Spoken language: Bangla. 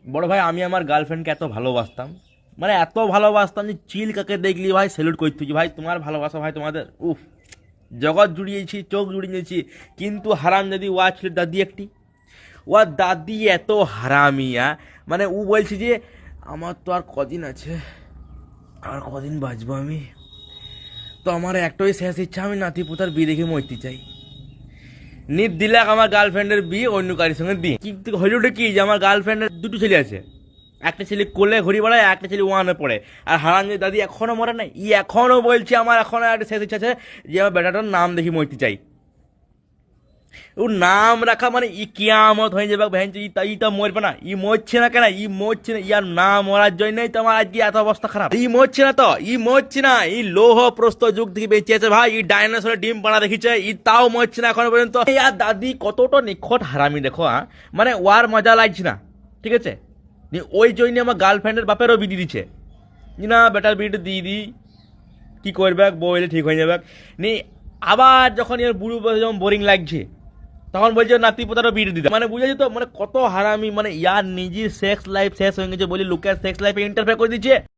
বড় ভাই আমি আমার গার্লফ্রেন্ডকে এত ভালোবাসতাম, মানে এত ভালোবাসতাম যে চিল কাকে দেখলি ভাই স্যালুট করতে যে ভাই তোমার ভালোবাসা ভাই তোমাদের উফ, জগৎ জুড়িয়েছি, চোখ জুড়িয়েছি। কিন্তু হারাম যদি ওয়া ছিল দাদি একটি, ওর দাদি এত হারামিয়া, মানে ও বলছে যে আমার তো আর কদিন আছে, আর কদিন বাঁচবো আমি, তো আমার একটাই শেষ ইচ্ছা, আমি নাতি পোতার বিয়ে দেখে মরতে চাই। নিট দিলাক আমার গার্লফ্রেন্ডের বিয়ে অন্য কারির সঙ্গে দিয়ে, কিন্তু হলিউডে কি যে আমার গার্লফ্রেন্ডের দুটো ছেলে আছে, একটা ছেলে কোলে ঘুরি বেড়ায়, একটা ছেলে ওয়ানে পড়ে। আর হারান যে দাদি এখনো মরে নাই, ই এখনো বলছে আমার এখনো একটা শেষ ইচ্ছা আছে যে আমার বেটাটার নাম দেখি মরতে চাই। ওর নাম রাখা মানে ই কিয়ামত হয়ে যাবে ভ্যান, ই তো মরবে না, ই মরছে না কেন, ই মরছে না, ইয়ার নাম মরার জন্যই তো আমার আজকে এত অবস্থা খারাপ। ই মরছে না তো, ই মরছে না, ই লৌহ প্রস্তর যুগ থেকে বেঁচে আছে ভাই, ই ডাইনোসরের ডিম পাড়া দেখিছে, ই তাও মরছে না এখনো পর্যন্ত। ইয়ার দাদি কতটা নিখট হারামি দেখো, মানে ওয়ার মজা লাগছে না, ঠিক আছে। ওই জন্য আমার গার্লফ্রেন্ডের বাপেরও বিদি দিচ্ছে, না বেটার বিড়ি দিয়ে দিই, কি করবে বইলে ঠিক হয়ে যাবে নি। আবার যখন এর বুড়ো বয়সে যখন বোরিং লাগছে, তখন বলছে নাতি পোতারও বিয়ে দিতে, মানে বুঝে যেত মানে কত হারামি, মানে ইয়ার নিজের সেক্স লাইফ শেষ হয়ে গেছে বলে লোকের সেক্স লাইফে ইন্টারফেয়ার করে দিচ্ছে।